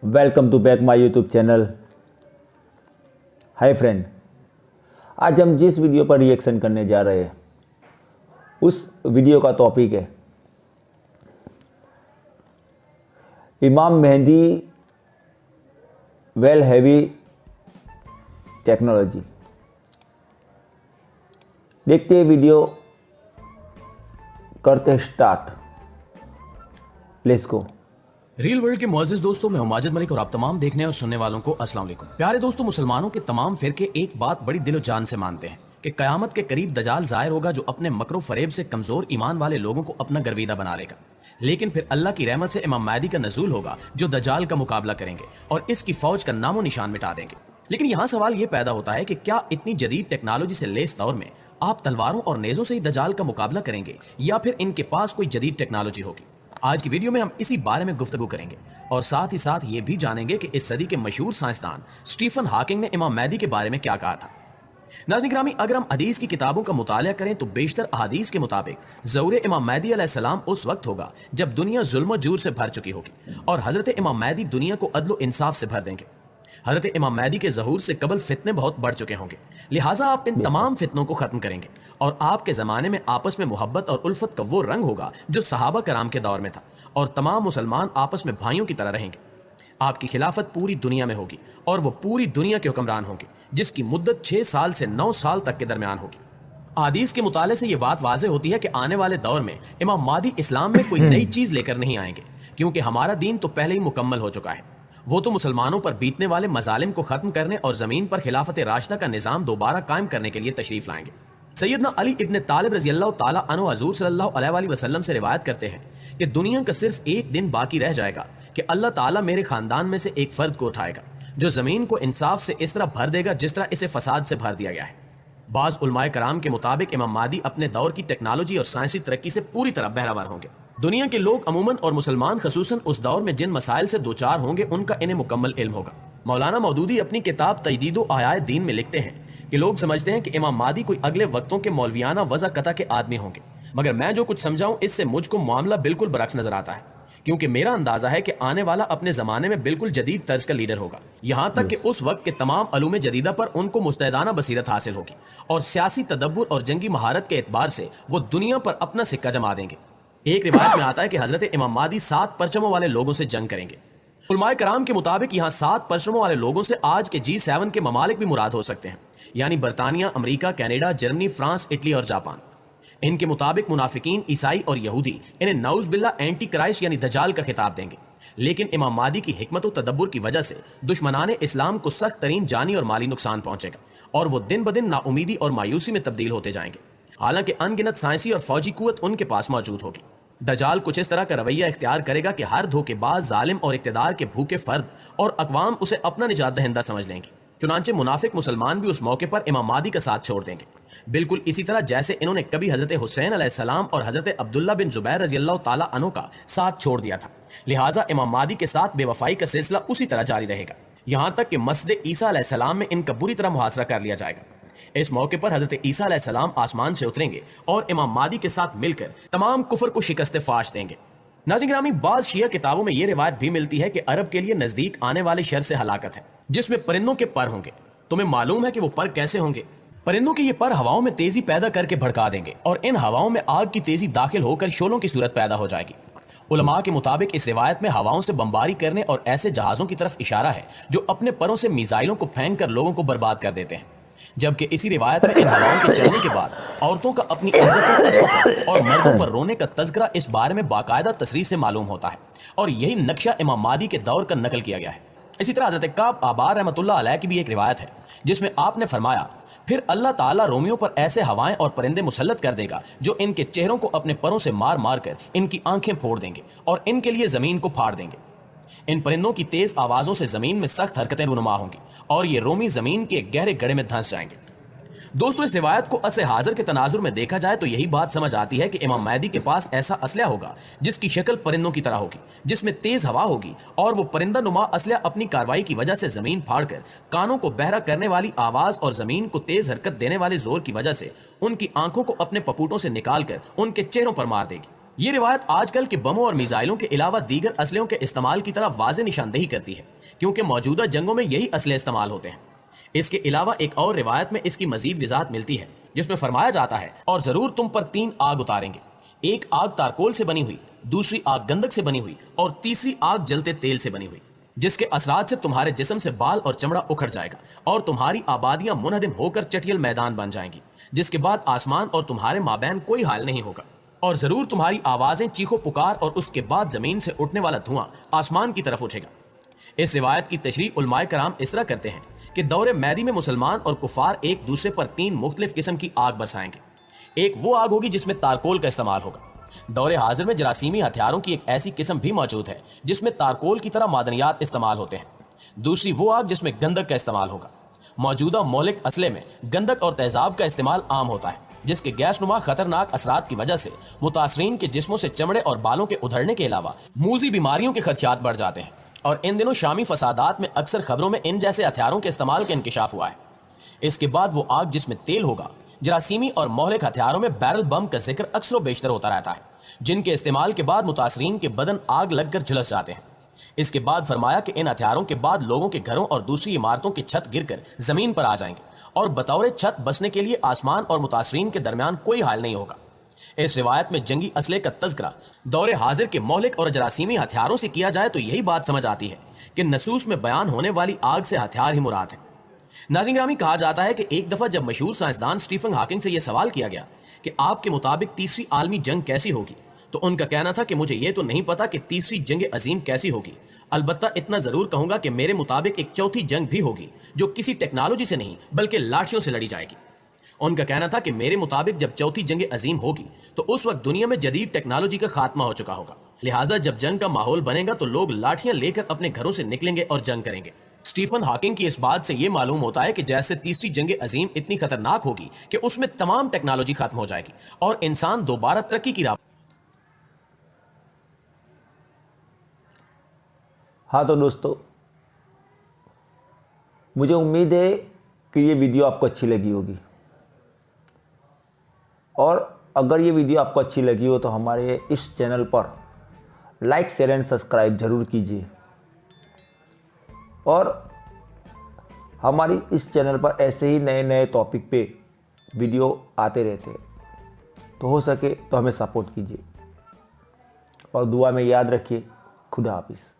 Welcome to back my YouTube channel. Hi friend, आज हम जिस वीडियो पर रिएक्शन करने जा रहे हैं उस वीडियो का टॉपिक है इमाम मेहदी वेल हैवी टेक्नोलॉजी। देखते हैं वीडियो, करते हैं start. Let's go. Real world के मुअज़्ज़िज़ दोस्तों, मैं हूं माजिद मलिक और आप तमाम देखने और सुनने वालों को अस्सलाम वालेकुम। प्यारे दोस्तों, मुसलमानों के तमाम फिरके एक बात बड़ी दिलो जान से मानते हैं कि कयामत के करीब दजाल ज़ाहिर होगा जो अपने मकरो फरेब से कमजोर ईमान वाले लोगों को अपना गर्विदा बना लेगा। लेकिन फिर अल्लाह की रहमत से इमाम महदी का नज़ूल होगा जो दजाल का मुकाबला करेंगे और इसकी फौज का नामो निशान मिटा देंगे। लेकिन यहाँ सवाल ये पैदा होता है कि क्या इतनी जदीद टेक्नोलॉजी से लेस दौर में आप तलवारों और नेज़ों से ही दजाल का मुकाबला करेंगे या फिर इनके पास कोई जदीद टेक्नोलॉजी होगी। आज की वीडियो में हम इसी बारे में गुफ्तगू करेंगे और साथ ही साथ ये भी जानेंगे कि इस सदी के मशहूर साइंसदान स्टीफन हॉकिंग ने इमाम महदी के बारे में क्या कहा था। नाज़रीन ग्रामी, अगर हम हदीस की किताबों का मुताला करें तो बेशतर अहादीस के मुताबिक ज़हूर इमाम महदी अलैहिस्सलाम उस वक्त होगा जब दुनिया जुल्म जूर से भर चुकी होगी और हज़रत इमाम महदी दुनिया को अदल इंसाफ से भर देंगे। हज़रत इमाम महदी के ज़हूर से कबल फितने बहुत बढ़ चुके होंगे, लिहाजा आप इन तमाम फितनों को ख़त्म करेंगे और आपके ज़माने में आपस में मोहब्बत और उल्फत का वो रंग होगा जो सहाबा कराम के दौर में था और तमाम मुसलमान आपस में भाइयों की तरह रहेंगे। आपकी खिलाफत पूरी दुनिया में होगी और वो पूरी दुनिया के हुक्मरान होंगे जिसकी मुद्दत 6 साल से 9 साल तक के दरमियान होगी। हदीस के मुताले से ये बात वाज़े होती है कि आने वाले दौर में इमाम महदी इस्लाम में कोई नई चीज़ लेकर नहीं आएंगे, क्योंकि हमारा दीन तो पहले ही मुकम्मल हो चुका है। वो तो मुसलमानों पर बीतने वाले मजालिम को ख़त्म करने और ज़मीन पर खिलाफत राशिदा का निज़ाम दोबारा कायम करने के लिए तशरीफ़ लाएंगे। सैयदना अली इब्न तालिब रज़ी अल्लाह ताला अन्हु हुज़ूर सल्लल्लाहु अलैहि वसल्लम से रिवायत करते हैं कि दुनिया का सिर्फ एक दिन बाकी रह जाएगा कि अल्लाह ताला मेरे ख़ानदान में से एक फ़र्द को उठाएगा जो ज़मीन को इंसाफ से इस तरह भर देगा जिस तरह इसे फ़साद से भर दिया गया है। बाज़ उलमाए कराम के मुताबिक इमाम महदी अपने दौर की टेक्नोलॉजी और साइंसी तरक्की से पूरी तरह बहरावर होंगे। दुनिया के लोग अमूमन और मुसलमान खसूसन उस दौर में जिन मसाइल से दो चार होंगे उनका इन्हें मुकम्मल इल्म होगा। मौलाना मौदूदी अपनी किताब तजदीद आयाए दीन में लिखते हैं कि लोग समझते हैं कि इमाम महदी कोई अगले वक्तों के मौलवियाना वज़ा कता के आदमी होंगे, मगर मैं जो कुछ समझाऊं इससे मुझको मामला बिल्कुल बरक्स नजर आता है, क्योंकि मेरा अंदाजा है कि आने वाला अपने ज़माने में बिल्कुल जदीद तर्ज का लीडर होगा। यहाँ तक कि उस वक्त के तमाम अलूम जदीदा पर उनको मुस्तैदाना बसीरत हासिल होगी और सियासी तदब्बुर और जंगी महारत के एतबार से वो दुनिया पर अपना सिक्का जमा देंगे। एक रिवायत में आता है कि हज़रत इमाम महदी 7 परचमों वाले लोगों से जंग करेंगे। उलमाए कराम के मुताबिक यहाँ 7 परचमों वाले लोगों से आज के G7 के ममालिक भी मुराद हो सकते हैं, यानी बरतानिया, अमरीका, कनाडा, जर्मनी, फ्रांस, इटली और जापान। इनके मुताबिक मुनाफिकीन, ईसाई और यहूदी इन्हें नाउज़ बिल्ला एंटी क्राइस्ट यानी दजाल का खिताब देंगे। लेकिन इमाम महदी की हिकमत और तदब्बुर की वजह से दुश्मनाने इस्लाम को सख्त तरीन जानी और माली नुकसान पहुंचेगा और वो दिन ब दिन नाउमीदी और मायूसी में तब्दील होते जाएंगे। हालांकि अनगिनत साइंसी और फौजी कुव्वत उनके पास मौजूद होगी। दजाल कुछ इस तरह का रवैया इख्तियार करेगा कि हर धोखेबाज, जालिम और इक़्तिदार के भूखे फर्द और अक़वाम उसे अपना निजात दहिंदा समझ लेंगे। चुनांचे मुनाफिक मुसलमान भी उस मौके पर इमाम महदी का साथ छोड़ देंगे, बिल्कुल इसी तरह जैसे इन्होंने कभी हज़रत हुसैन अलैहिस्सलाम और हज़रत अब्दुल्ला बिन ज़ुबैर रज़ी अल्लाह ताला अन्हु का साथ छोड़ दिया था। लिहाजा इमाम महदी के साथ बेवफाई का सिलसिला उसी तरह जारी रहेगा, यहाँ तक कि मस्जिद ईसा अलैहिस्सलाम में इनका बुरी तरह मुहासरा कर लिया जाएगा। इस मौके पर हज़रत ईसा अलैहिस्सलाम आसमान से उतरेंगे और इमाम महदी के साथ मिलकर तमाम कुफर को शिकस्त फाश देंगे। नाज़रीन ग्रामी, बाज़ शिया किताबों में यह रिवायत भी मिलती है कि अरब के लिए नज़दीक आने वाली शर से हलाकत है जिसमें परिंदों के पर होंगे। तुम्हें मालूम है कि वो पर कैसे होंगे? परिंदों के ये पर हवाओं में तेजी पैदा करके भड़का देंगे और इन हवाओं में आग की तेजी दाखिल होकर शोलों की सूरत पैदा हो जाएगी। उलमा के मुताबिक इस रिवायत में हवाओं से बमबारी करने और ऐसे जहाज़ों की तरफ इशारा है जो अपने परों से मिसाइलों को फेंक कर लोगों को बर्बाद कर देते हैं, जबकि इसी रिवायत में इन हवाओं के चलने के बाद औरतों का अपनी इज्जत और मर्दों पर रोने का तज़किरा इस बारे में बाकायदा तसरीह से मालूम होता है और यही नक्शा इमाम महदी के दौर का नकल किया गया है। इसी तरह हज़रत काब आबार रहमतुल्लाह अलैह की भी एक रिवायत है जिसमें आपने फरमाया, फिर अल्लाह ताला रोमियों पर ऐसे हवाएं और परिंदे मुसल्लत कर देगा जो इनके चेहरों को अपने परों से मार मार कर इनकी आंखें फोड़ देंगे और इनके लिए ज़मीन को फाड़ देंगे। इन परिंदों की तेज आवाज़ों से ज़मीन में सख्त हरकतें रुनुमा होंगी और ये रोमी ज़मीन के गहरे गड्ढे में धंस जाएंगे। दोस्तों, इस रिवायत को असर हाजिर के तनाजुर में देखा जाए तो यही बात समझ आती है कि इमाम महदी के पास ऐसा असलहा होगा जिसकी शक्ल परिंदों की तरह होगी, जिसमें तेज हवा होगी और वो परिंदा नुमा असलहा अपनी कार्रवाई की वजह से जमीन फाड़कर कानों को बहरा करने वाली आवाज और जमीन को तेज हरकत देने वाले जोर की वजह से उनकी आंखों को अपने पपूटों से निकालकर उनके चेहरों पर मार देगी। یہ روایت آج کل کے بموں اور میزائلوں کے علاوہ دیگر اسلحوں کے استعمال کی طرح واضح نشاندہی کرتی ہے، کیونکہ موجودہ جنگوں میں یہی اسلحے استعمال ہوتے ہیں۔ اس کے علاوہ ایک اور روایت میں اس کی مزید وضاحت ملتی ہے، جس میں فرمایا جاتا ہے، اور ضرور تم پر 3 آگ اتاریں گے، ایک آگ تارکول سے بنی ہوئی، دوسری آگ گندک سے بنی ہوئی، اور تیسری آگ جلتے تیل سے بنی ہوئی، جس کے اثرات سے تمہارے جسم سے بال اور چمڑا اکھڑ جائے گا، اور تمہاری آبادیاں منہدم ہو کر چٹیل میدان بن جائیں گی، جس کے بعد آسمان اور تمہارے مابین کوئی حال نہیں ہوگا، اور ضرور تمہاری آوازیں چیخو پکار، اور اس کے بعد زمین سے اٹھنے والا دھواں آسمان کی طرف اٹھے گا۔ اس روایت کی تشریح علماء کرام اس طرح کرتے ہیں کہ دور میدی میں مسلمان اور کفار ایک دوسرے پر 3 مختلف قسم کی آگ برسائیں گے۔ ایک وہ آگ ہوگی جس میں تارکول کا استعمال ہوگا۔ دور حاضر میں جراثیمی ہتھیاروں کی ایک ایسی قسم بھی موجود ہے جس میں تارکول کی طرح معدنیات استعمال ہوتے ہیں۔ دوسری وہ آگ جس میں گندک کا استعمال ہوگا۔ موجودہ مہلک اسلحے میں گندک اور تیزاب کا استعمال عام ہوتا ہے، جس کے گیس نما خطرناک اثرات کی وجہ سے متاثرین کے جسموں سے چمڑے اور بالوں کے ادھڑنے کے علاوہ موذی بیماریوں کے خدشات بڑھ جاتے ہیں، اور ان دنوں شامی فسادات میں اکثر خبروں میں ان جیسے ہتھیاروں کے استعمال کا انکشاف ہوا ہے۔ اس کے بعد وہ آگ جس میں تیل ہوگا۔ جراثیمی اور مہلک ہتھیاروں میں بیرل بم کا ذکر اکثر و بیشتر ہوتا رہتا ہے، جن کے استعمال کے بعد متاثرین کے بدن آگ لگ کر جھلس جاتے ہیں۔ اس کے بعد فرمایا کہ ان ہتھیاروں کے بعد لوگوں کے گھروں اور دوسری عمارتوں کی چھت گر کر زمین پر آ جائیں گے، اور بطور چھت بسنے کے لیے آسمان اور متاثرین کے درمیان کوئی حال نہیں ہوگا۔ اس روایت میں جنگی اسلحے کا تذکرہ دور حاضر کے مہلک اور جراثیمی ہتھیاروں سے کیا جائے تو یہی بات سمجھ آتی ہے کہ نصوص میں بیان ہونے والی آگ سے ہتھیار ہی مراد ہے۔ ناظرین گرامی، کہا جاتا ہے کہ ایک دفعہ جب مشہور سائنسدان اسٹیفن ہاکنگ سے یہ سوال کیا گیا کہ آپ کے مطابق تیسری عالمی جنگ کیسی ہوگی، تو ان کا کہنا تھا کہ مجھے یہ تو نہیں پتا کہ تیسری جنگ عظیم کیسی ہوگی، البتہ اتنا ضرور کہوں گا کہ میرے مطابق ایک چوتھی جنگ بھی ہوگی جو کسی ٹیکنالوجی سے نہیں بلکہ لاٹھیوں سے لڑی جائے گی۔ ان کا کہنا تھا کہ میرے مطابق جب چوتھی جنگ عظیم ہوگی تو اس وقت دنیا میں جدید ٹیکنالوجی کا خاتمہ ہو چکا ہوگا، لہٰذا جب جنگ کا ماحول بنے گا تو لوگ لاٹھیاں لے کر اپنے گھروں سے نکلیں گے اور جنگ کریں گے۔ اسٹیفن ہاکنگ کی اس بات سے یہ معلوم ہوتا ہے کہ جیسے تیسری جنگ عظیم اتنی خطرناک ہوگی کہ اس میں تمام ٹیکنالوجی ختم ہو جائے گی اور انسان دوبارہ ترقی کی راہ۔ ہاں تو دوستو، مجھے امید ہے کہ یہ ویڈیو آپ کو اچھی لگی ہوگی، اور اگر یہ ویڈیو آپ کو اچھی لگی ہو تو ہمارے اس چینل پر لائک، شیئر اینڈ سبسکرائب ضرور کیجیے، اور ہماری اس چینل پر ایسے ہی نئے نئے ٹاپک پہ ویڈیو آتے رہتے ہیں، تو ہو سکے تو ہمیں سپورٹ کیجیے، اور دعا میں یاد رکھیے۔ خدا حافظ۔